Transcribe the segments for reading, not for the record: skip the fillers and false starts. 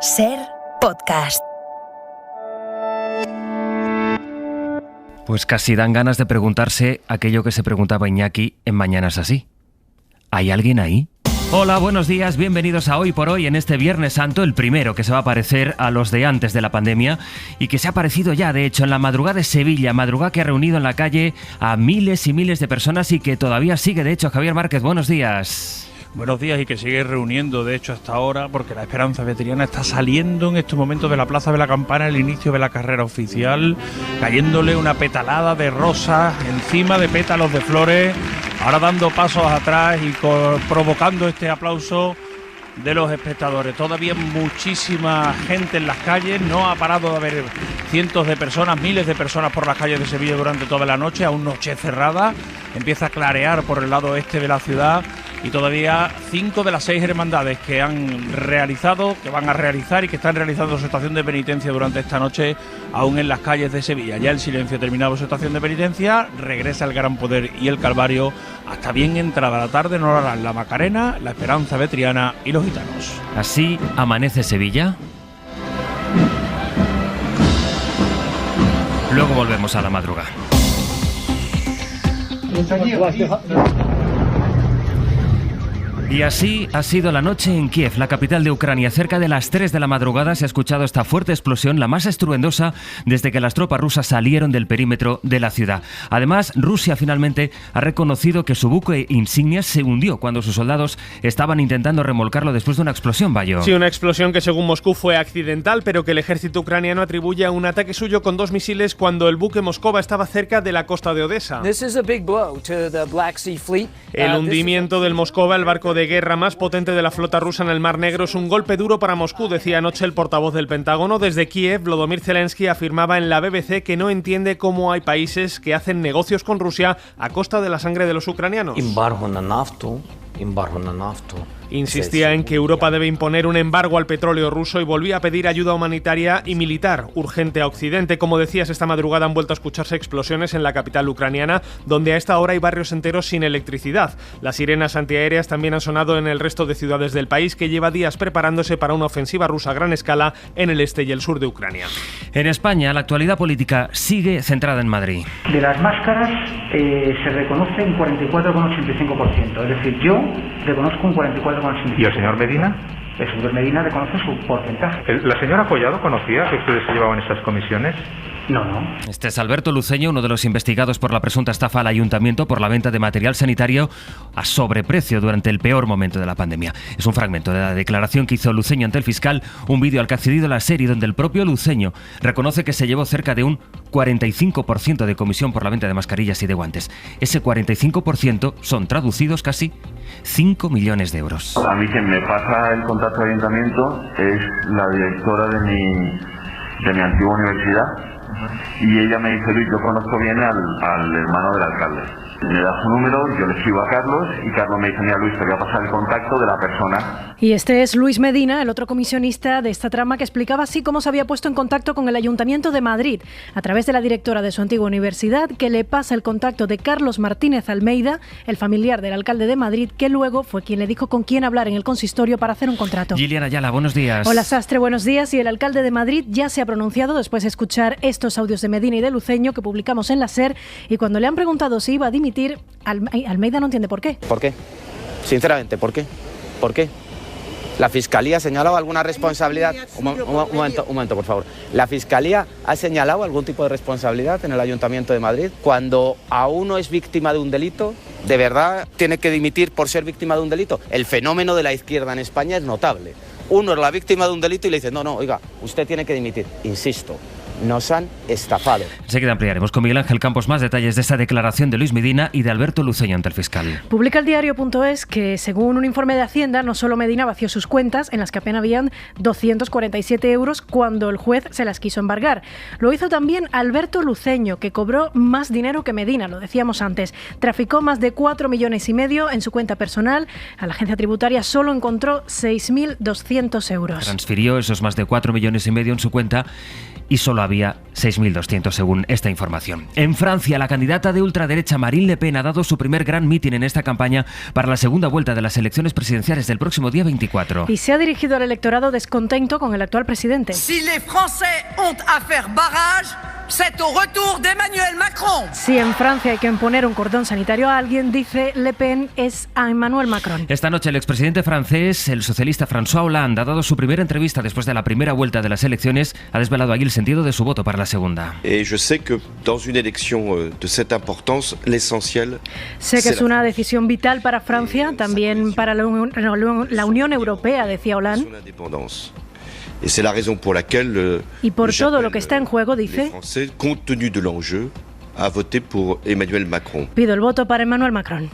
SER Podcast. Pues casi dan ganas de preguntarse aquello que se preguntaba Iñaki en Mañanas Así. ¿Hay alguien ahí? Hola, buenos días, bienvenidos a Hoy por Hoy en este Viernes Santo, el primero que se va a parecer a los de antes de la pandemia y que se ha parecido ya, de hecho, en la madrugada de Sevilla, madrugada que ha reunido en la calle a miles y miles de personas y que todavía sigue, de hecho. Javier Márquez, buenos días. Buenos días, y que sigue reuniendo, de hecho, hasta ahora, porque la Esperanza Vetriana está saliendo en estos momentos de la Plaza de la Campana, el inicio de la carrera oficial, cayéndole una petalada de rosas encima de pétalos de flores, ahora dando pasos atrás y provocando este aplauso de los espectadores. Todavía muchísima gente en las calles, no ha parado de haber cientos de personas, miles de personas por las calles de Sevilla durante toda la noche, aún noche cerrada, empieza a clarear por el lado este de la ciudad y todavía 5 de las 6 hermandades que han realizado, que van a realizar y que están realizando su estación de penitencia durante esta noche aún en las calles de Sevilla. Ya el silencio ha terminado su estación de penitencia, regresa el Gran Poder y el Calvario hasta bien entrada la tarde, no harán la Macarena, la Esperanza Vetriana y los gitanos. Así amanece Sevilla. Luego volvemos a la madrugada. Y así ha sido la noche en Kiev, la capital de Ucrania. Cerca de las 3 de la madrugada se ha escuchado esta fuerte explosión, la más estruendosa desde que las tropas rusas salieron del perímetro de la ciudad. Además, Rusia finalmente ha reconocido que su buque insignia se hundió cuando sus soldados estaban intentando remolcarlo después de una explosión, Bayo. Sí, una explosión que según Moscú fue accidental, pero que el ejército ucraniano atribuye a un ataque suyo con 2 misiles cuando el buque Moskova estaba cerca de la costa de Odessa. El hundimiento del Moskova, el barco de guerra más potente de la flota rusa en el Mar Negro, es un golpe duro para Moscú, decía anoche el portavoz del Pentágono. Desde Kiev, Volodymyr Zelensky afirmaba en la BBC que no entiende cómo hay países que hacen negocios con Rusia a costa de la sangre de los ucranianos. Embargo na naftu. Insistía en que Europa debe imponer un embargo al petróleo ruso y volvía a pedir ayuda humanitaria y militar urgente a Occidente. Como decías, esta madrugada han vuelto a escucharse explosiones en la capital ucraniana, donde a esta hora hay barrios enteros sin electricidad. Las sirenas antiaéreas también han sonado en el resto de ciudades del país, que lleva días preparándose para una ofensiva rusa a gran escala en el este y el sur de Ucrania. En España, la actualidad política sigue centrada en Madrid. De las máscaras se reconoce un 44,85%, es decir, yo reconozco un 44,85%. ¿Y el señor Medina? El señor Medina reconoce su porcentaje. ¿La señora Collado conocía que ustedes se llevaban estas comisiones? No. Este es Alberto Luceño, uno de los investigados por la presunta estafa al ayuntamiento por la venta de material sanitario a sobreprecio durante el peor momento de la pandemia. Es un fragmento de la declaración que hizo Luceño ante el fiscal, un vídeo al que ha accedido la SER, donde el propio Luceño reconoce que se llevó cerca de un 45% de comisión por la venta de mascarillas y de guantes. Ese 45% son traducidos casi 5 millones de euros. A mí quien me pasa el contacto de ayuntamiento es la directora de mi antigua universidad. Y ella me dice: Luis, yo conozco bien al hermano del alcalde. Me da su número, yo le escribo a Carlos y Carlos me dice: mira, Luis, te voy a pasar el contacto de la persona. Y este es Luis Medina, el otro comisionista de esta trama, que explicaba así cómo se había puesto en contacto con el Ayuntamiento de Madrid a través de la directora de su antigua universidad, que le pasa el contacto de Carlos Martínez Almeida, el familiar del alcalde de Madrid, que luego fue quien le dijo con quién hablar en el consistorio para hacer un contrato. Gilian Ayala, buenos días. Hola Sastre, buenos días. Y el alcalde de Madrid ya se ha pronunciado después de escuchar estos audios de Medina y de Luceño que publicamos en la SER, y cuando le han preguntado si iba a dimitir, Almeida no entiende por qué. ¿Por qué? Sinceramente, ¿por qué? ¿Por qué? ¿La Fiscalía ha señalado alguna responsabilidad? Un momento, por favor. ¿La Fiscalía ha señalado algún tipo de responsabilidad en el Ayuntamiento de Madrid? Cuando a uno es víctima de un delito, ¿de verdad tiene que dimitir por ser víctima de un delito? El fenómeno de la izquierda en España es notable. Uno es la víctima de un delito y le dice: no, oiga, usted tiene que dimitir. Insisto, nos han estafado. Enseguida ampliaremos con Miguel Ángel Campos más detalles de esta declaración de Luis Medina y de Alberto Luceño ante el fiscal. Publica el diario.es que, según un informe de Hacienda, no solo Medina vació sus cuentas, en las que apenas habían 247 euros cuando el juez se las quiso embargar. Lo hizo también Alberto Luceño, que cobró más dinero que Medina, lo decíamos antes. Traficó más de 4,5 millones en su cuenta personal. A la agencia tributaria solo encontró 6.200 euros. Transfirió esos más de 4,5 millones en su cuenta y solo había 6.200 según esta información. En Francia, la candidata de ultraderecha Marine Le Pen ha dado su primer gran mitin en esta campaña para la segunda vuelta de las elecciones presidenciales del próximo día 24. Y se ha dirigido al electorado descontento con el actual presidente. Si les Français ont à faire barrage, c'est au retour d'Emmanuel Macron. Si en Francia hay que imponer un cordón sanitario a alguien, dice Le Pen, es a Emmanuel Macron. Esta noche el expresidente francés, el socialista François Hollande, ha dado su primera entrevista después de la primera vuelta de las elecciones. Ha desvelado ahí el sentido de su voto para la segunda. Sé que es una decisión vital para Francia, también para la Unión Europea, decía Hollande. Y por todo lo que está en juego, dice, pido el voto para Emmanuel Macron.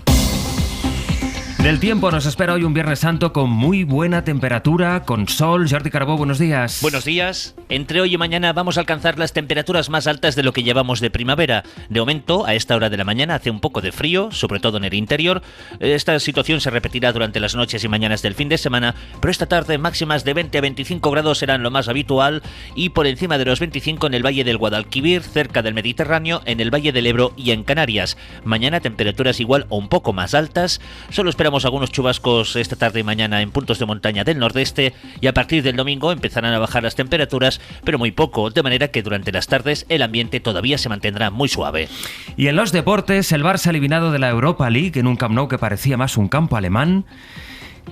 Del tiempo nos espera hoy un Viernes Santo con muy buena temperatura, con sol. Jordi Carbó, buenos días. Buenos días. Entre hoy y mañana vamos a alcanzar las temperaturas más altas de lo que llevamos de primavera. De momento, a esta hora de la mañana hace un poco de frío, sobre todo en el interior. Esta situación se repetirá durante las noches y mañanas del fin de semana, pero esta tarde máximas de 20 a 25 grados serán lo más habitual y por encima de los 25 en el Valle del Guadalquivir, cerca del Mediterráneo, en el Valle del Ebro y en Canarias. Mañana temperaturas igual o un poco más altas. Solo esperamos algunos chubascos esta tarde y mañana en puntos de montaña del nordeste y a partir del domingo empezarán a bajar las temperaturas, pero muy poco, de manera que durante las tardes el ambiente todavía se mantendrá muy suave. Y en los deportes, el Barça eliminado de la Europa League en un Camp Nou que parecía más un campo alemán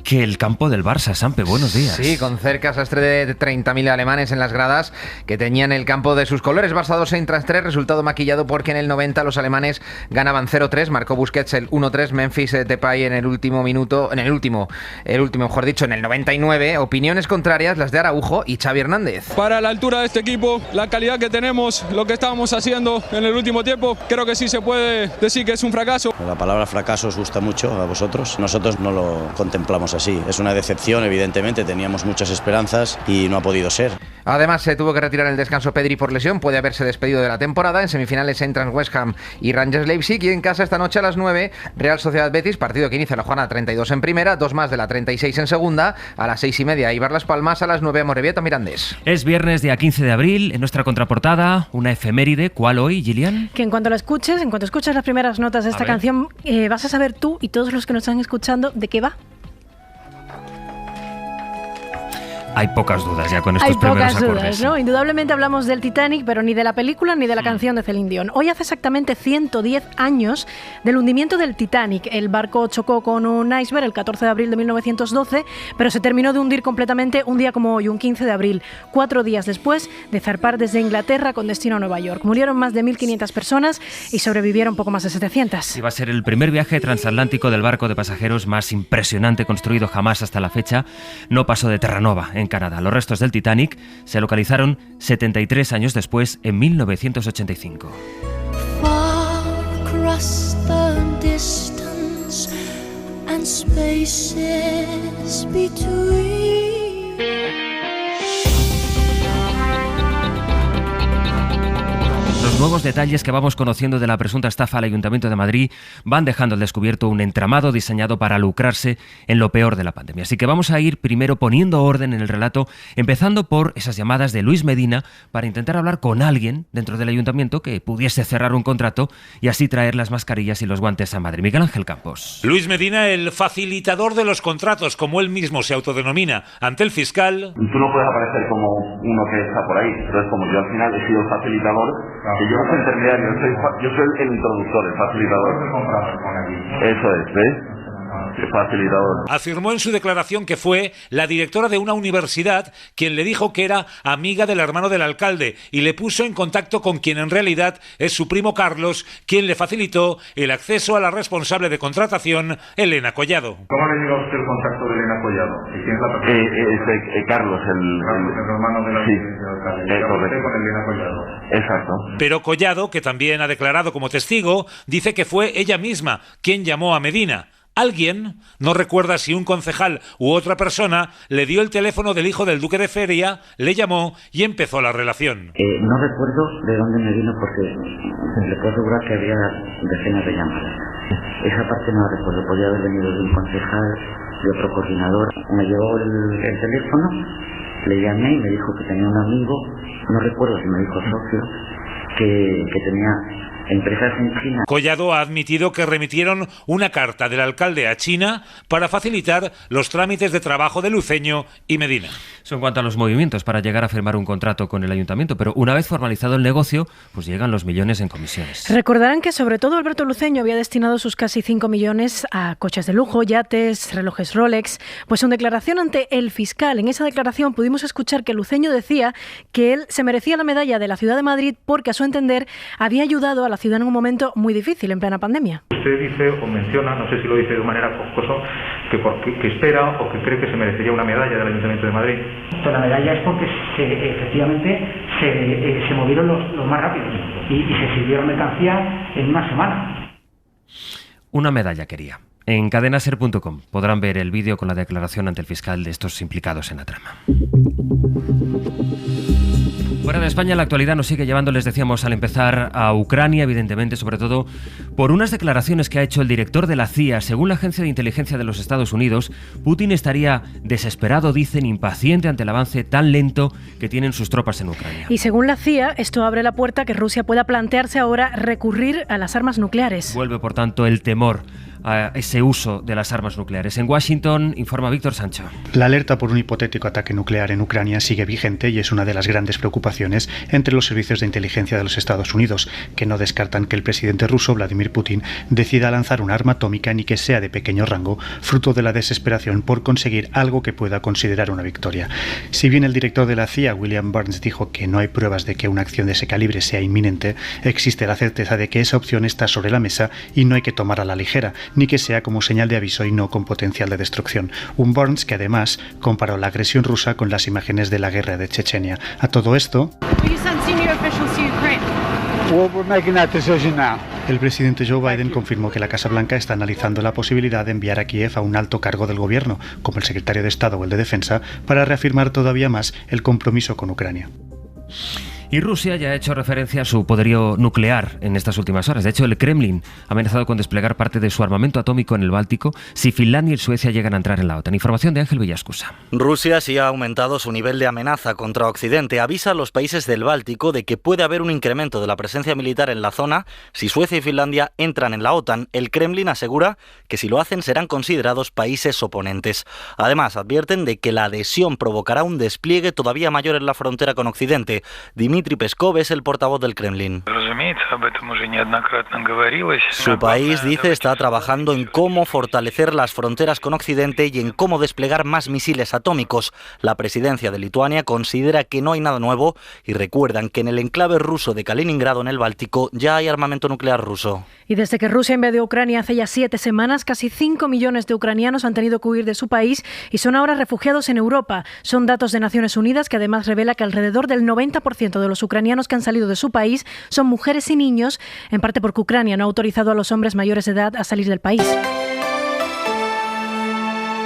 que el campo del Barça. Sampe, buenos días. Sí, con cerca sastre de 30.000 alemanes en las gradas que teñían el campo de sus colores. Barça 2, Eintracht 3, resultado maquillado porque en el 90 los alemanes ganaban 0-3, marcó Busquets el 1-3, Memphis Depay en el último minuto, en el último, mejor dicho, en el 99. Opiniones contrarias las de Araujo y Xavi Hernández. Para la altura de este equipo, la calidad que tenemos, lo que estábamos haciendo en el último tiempo, creo que sí se puede decir que es un fracaso. La palabra fracaso os gusta mucho a vosotros, nosotros no lo contemplamos así. Es una decepción, evidentemente, teníamos muchas esperanzas y no ha podido ser. Además, se tuvo que retirar el descanso Pedri por lesión, puede haberse despedido de la temporada. En semifinales entran West Ham y Rangers Leipzig, y en casa esta noche a las 9, Real Sociedad Betis, partido que inicia la jornada 32 en primera, 2 más de la 36 en segunda, a las 6:30 Eibar Las Palmas, a las 9 Amorebieta Mirandés. Es viernes, día 15 de abril, en nuestra contraportada, una efeméride. ¿Cuál hoy, Gillian? Que en cuanto escuches las primeras notas de esta canción, vas a saber tú y todos los que nos están escuchando de qué va. Hay pocas dudas ya con estos primeros acordes. Hay pocas dudas, ¿no? Indudablemente hablamos del Titanic, pero ni de la película ni de la canción de Celine Dion. Hoy hace exactamente 110 años del hundimiento del Titanic. El barco chocó con un iceberg el 14 de abril de 1912, pero se terminó de hundir completamente un día como hoy, un 15 de abril, 4 días después de zarpar desde Inglaterra con destino a Nueva York. Murieron más de 1.500 personas y sobrevivieron poco más de 700. Iba a ser el primer viaje transatlántico del barco de pasajeros más impresionante construido jamás hasta la fecha. No pasó de Terranova, en Canadá. Los restos del Titanic se localizaron 73 años después, en 1985. Far across the distance and spaces between. Los nuevos detalles que vamos conociendo de la presunta estafa al Ayuntamiento de Madrid van dejando al descubierto un entramado diseñado para lucrarse en lo peor de la pandemia. Así que vamos a ir primero poniendo orden en el relato, empezando por esas llamadas de Luis Medina para intentar hablar con alguien dentro del Ayuntamiento que pudiese cerrar un contrato y así traer las mascarillas y los guantes a Madrid. Miguel Ángel Campos. Luis Medina, el facilitador de los contratos, como él mismo se autodenomina, ante el fiscal. Tú no puedes aparecer como uno que está por ahí, entonces como yo al final he sido el facilitador, que yo no soy intermediario, yo soy el introductor, el facilitador. Eso es, ¿ves? El facilitador. Afirmó en su declaración que fue la directora de una universidad quien le dijo que era amiga del hermano del alcalde y le puso en contacto con quien en realidad es su primo Carlos, quien le facilitó el acceso a la responsable de contratación, Elena Collado. ¿Cómo le llegó a usted el contacto de Elena Collado? ¿Y quién es la persona? Carlos, el hermano del alcalde. Correcto. Con Elena Collado. Exacto. Pero Collado, que también ha declarado como testigo, dice que fue ella misma quien llamó a Medina. Alguien, no recuerda si un concejal u otra persona, le dio el teléfono del hijo del duque de Feria, le llamó y empezó la relación. No recuerdo de dónde me vino porque le puedo asegurar que había decenas de llamadas. Esa parte no la recuerdo, podía haber venido de un concejal, de otro coordinador. Me llevó el teléfono Le llamé y me dijo que tenía un amigo, no recuerdo si me dijo socio, que tenía empresas en China. Collado ha admitido que remitieron una carta del alcalde a China para facilitar los trámites de trabajo de Luceño y Medina. Eso en cuanto a los movimientos para llegar a firmar un contrato con el ayuntamiento, pero una vez formalizado el negocio, pues llegan los millones en comisiones. Recordarán que sobre todo Alberto Luceño había destinado sus casi 5 millones a coches de lujo, yates, relojes Rolex. Pues en declaración ante el fiscal, en esa declaración pudimos escuchar que Luceño decía que él se merecía la medalla de la Ciudad de Madrid porque a su entender había ayudado a la ciudad en un momento muy difícil, en plena pandemia. Usted dice o menciona, no sé si lo dice de manera jocosa, que espera o que cree que se merecería una medalla del Ayuntamiento de Madrid. La medalla es porque efectivamente se movieron los más rápidos y se sirvieron mercancía en una semana. Una medalla quería. En cadenaser.com podrán ver el vídeo con la declaración ante el fiscal de estos implicados en la trama. Fuera de España, la actualidad nos sigue llevando, les decíamos al empezar, a Ucrania, evidentemente, sobre todo por unas declaraciones que ha hecho el director de la CIA. Según la Agencia de Inteligencia de los Estados Unidos, Putin estaría desesperado, dicen, impaciente ante el avance tan lento que tienen sus tropas en Ucrania. Y según la CIA, esto abre la puerta a que Rusia pueda plantearse ahora recurrir a las armas nucleares. Vuelve, por tanto, el temor a ese uso de las armas nucleares. En Washington, informa Víctor Sancho. La alerta por un hipotético ataque nuclear en Ucrania sigue vigente y es una de las grandes preocupaciones entre los servicios de inteligencia de los Estados Unidos, que no descartan que el presidente ruso, Vladimir Putin, decida lanzar un arma atómica ni que sea de pequeño rango, fruto de la desesperación por conseguir algo que pueda considerar una victoria. Si bien el director de la CIA, William Burns, dijo que no hay pruebas de que una acción de ese calibre sea inminente, existe la certeza de que esa opción está sobre la mesa y no hay que tomarla a la ligera, ni que sea como señal de aviso y no con potencial de destrucción. Un Burns que además comparó la agresión rusa con las imágenes de la guerra de Chechenia. A todo esto, el presidente Joe Biden confirmó que la Casa Blanca está analizando la posibilidad de enviar a Kiev a un alto cargo del gobierno, como el secretario de Estado o el de Defensa, para reafirmar todavía más el compromiso con Ucrania. Y Rusia ya ha hecho referencia a su poderío nuclear en estas últimas horas. De hecho, el Kremlin ha amenazado con desplegar parte de su armamento atómico en el Báltico si Finlandia y Suecia llegan a entrar en la OTAN. Información de Ángel Villascusa. Rusia sí ha aumentado su nivel de amenaza contra Occidente. Avisa a los países del Báltico de que puede haber un incremento de la presencia militar en la zona si Suecia y Finlandia entran en la OTAN. El Kremlin asegura que si lo hacen serán considerados países oponentes. Además, advierten de que la adhesión provocará un despliegue todavía mayor en la frontera con Occidente. Dmitry Peskov es el portavoz del Kremlin. Su país, dice, está trabajando en cómo fortalecer las fronteras con Occidente y en cómo desplegar más misiles atómicos. La presidencia de Lituania considera que no hay nada nuevo y recuerdan que en el enclave ruso de Kaliningrado, en el Báltico, ya hay armamento nuclear ruso. Y desde que Rusia invadió Ucrania hace ya 7 semanas, casi 5 millones de ucranianos han tenido que huir de su país y son ahora refugiados en Europa. Son datos de Naciones Unidas que además revela que alrededor del 90% de los ucranianos que han salido de su país son mujeres y niños, en parte porque Ucrania no ha autorizado a los hombres mayores de edad a salir del país.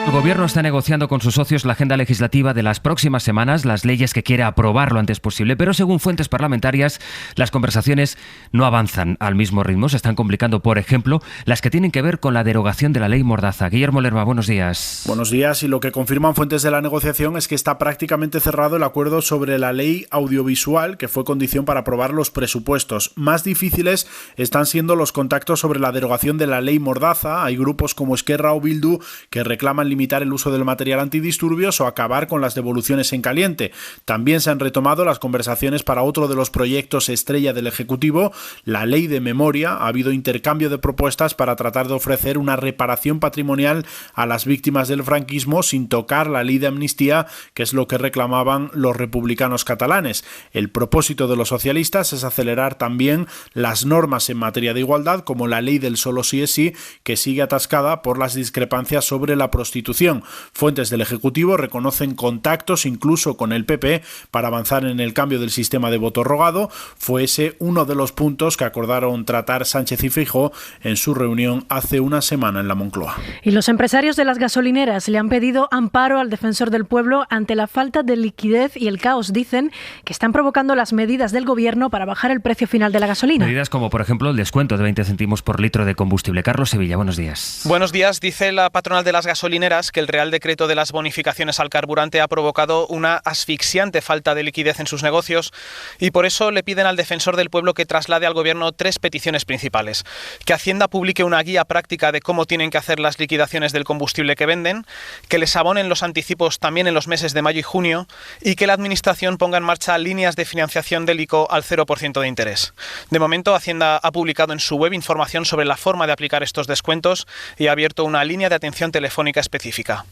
El Gobierno está negociando con sus socios la agenda legislativa de las próximas semanas, las leyes que quiere aprobar lo antes posible, pero según fuentes parlamentarias, las conversaciones no avanzan al mismo ritmo. Se están complicando, por ejemplo, las que tienen que ver con la derogación de la ley Mordaza. Guillermo Lerma, buenos días. Buenos días, y lo que confirman fuentes de la negociación es que está prácticamente cerrado el acuerdo sobre la ley audiovisual, que fue condición para aprobar los presupuestos. Más difíciles están siendo los contactos sobre la derogación de la ley Mordaza. Hay grupos como Esquerra o Bildu que reclaman limitar el uso del material antidisturbios o acabar con las devoluciones en caliente. También se han retomado las conversaciones para otro de los proyectos estrella del Ejecutivo, la ley de memoria. Ha habido intercambio de propuestas para tratar de ofrecer una reparación patrimonial a las víctimas del franquismo sin tocar la ley de amnistía, que es lo que reclamaban los republicanos catalanes. El propósito de los socialistas es acelerar también las normas en materia de igualdad, como la ley del solo sí es sí, que sigue atascada por las discrepancias sobre la prostitución. Fuentes del Ejecutivo reconocen contactos incluso con el PP para avanzar en el cambio del sistema de voto rogado. Fue ese uno de los puntos que acordaron tratar Sánchez y Feijóo en su reunión hace una semana en la Moncloa. Y los empresarios de las gasolineras le han pedido amparo al defensor del pueblo ante la falta de liquidez y el caos. Dicen que están provocando las medidas del Gobierno para bajar el precio final de la gasolina. Medidas como, por ejemplo, el descuento de 20 céntimos por litro de combustible. Carlos Sevilla, buenos días. Buenos días. Dice la patronal de las gasolineras Bruselas que el Real Decreto de las bonificaciones al carburante ha provocado una asfixiante falta de liquidez en sus negocios y por eso le piden al defensor del pueblo que traslade al Gobierno 3 peticiones principales. Que Hacienda publique una guía práctica de cómo tienen que hacer las liquidaciones del combustible que venden, que les abonen los anticipos también en los meses de mayo y junio y que la Administración ponga en marcha líneas de financiación del ICO al 0% de interés. De momento, Hacienda ha publicado en su web información sobre la forma de aplicar estos descuentos y ha abierto una línea de atención telefónica específica.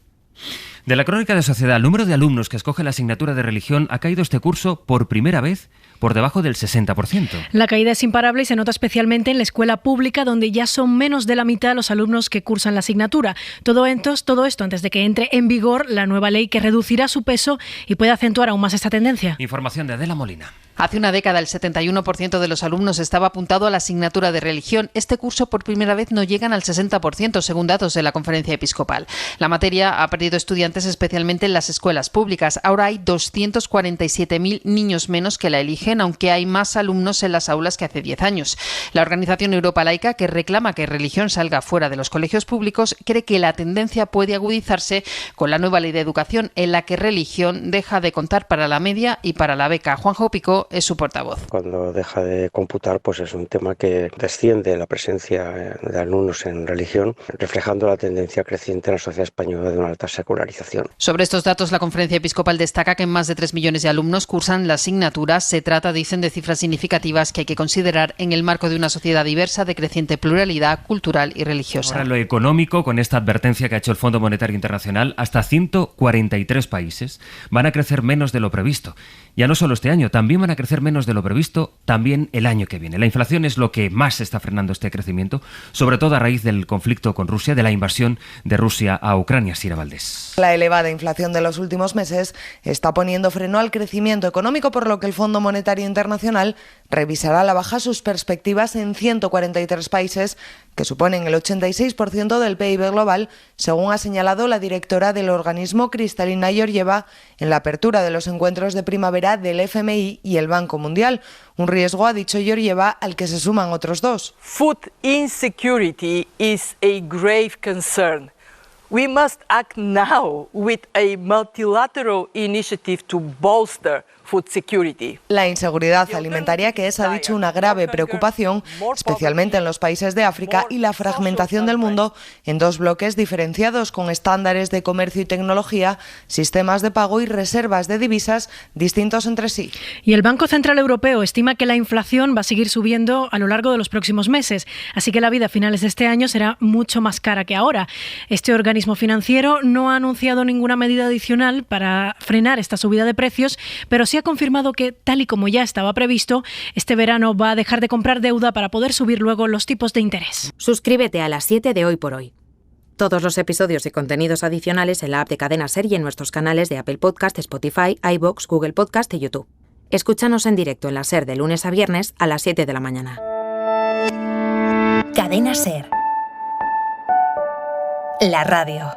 De la Crónica de Sociedad, el número de alumnos que escoge la asignatura de religión ha caído este curso por primera vez por debajo del 60%. La caída es imparable y se nota especialmente en la escuela pública, donde ya son menos de la mitad los alumnos que cursan la asignatura. Todo esto antes de que entre en vigor la nueva ley que reducirá su peso y puede acentuar aún más esta tendencia. Información de Adela Molina. Hace una década el 71% de los alumnos estaba apuntado a la asignatura de religión. Este curso por primera vez no llegan al 60%, según datos de la Conferencia Episcopal. La materia ha perdido estudiantes especialmente en las escuelas públicas. Ahora hay 247.000 niños menos que la eligen, aunque hay más alumnos en las aulas que hace 10 años. La organización Europa Laica, que reclama que religión salga fuera de los colegios públicos, cree que la tendencia puede agudizarse con la nueva ley de educación, en la que religión deja de contar para la media y para la beca. Juanjo Picó es su portavoz. Cuando deja de computar, pues es un tema que desciende la presencia de alumnos en religión, reflejando la tendencia creciente en la sociedad española de una alta secularización. Sobre estos datos, la Conferencia Episcopal destaca que más de 3 millones de alumnos cursan la asignatura. Se trata, dicen, de cifras significativas que hay que considerar en el marco de una sociedad diversa de creciente pluralidad cultural y religiosa. Ahora lo económico, con esta advertencia que ha hecho el Fondo Monetario Internacional, hasta 143 países van a crecer menos de lo previsto. Ya no solo este año, también van a crecer menos de lo previsto también el año que viene. La inflación es lo que más está frenando este crecimiento, sobre todo a raíz del conflicto con Rusia, de la invasión de Rusia a Ucrania. Sira Valdés. La elevada inflación de los últimos meses está poniendo freno al crecimiento económico, por lo que el Fondo Monetario Internacional revisará a la baja sus perspectivas en 143 países, que suponen el 86% del PIB global, según ha señalado la directora del organismo, Kristalina Georgieva, en la apertura de los encuentros de primavera del FMI y el Banco Mundial. Un riesgo, ha dicho Georgieva, al que se suman otros dos. Food insecurity is a grave concern. We must act now with a multilateral initiative to bolster food security. La inseguridad alimentaria, que es, ha dicho, una grave preocupación, especialmente en los países de África, y la fragmentación del mundo en dos bloques diferenciados, con estándares de comercio y tecnología, sistemas de pago y reservas de divisas distintos entre sí. Y el Banco Central Europeo estima que la inflación va a seguir subiendo a lo largo de los próximos meses, así que la vida a finales de este año será mucho más cara que ahora. Este organismo financiero no ha anunciado ninguna medida adicional para frenar esta subida de precios, pero sí ha confirmado que, tal y como ya estaba previsto, este verano va a dejar de comprar deuda para poder subir luego los tipos de interés. Suscríbete a las 7 de Hoy por Hoy. Todos los episodios y contenidos adicionales en la app de Cadena SER y en nuestros canales de Apple Podcast, Spotify, iVoox, Google Podcast y YouTube. Escúchanos en directo en la SER de lunes a viernes a las 7 de la mañana. Cadena SER. La radio.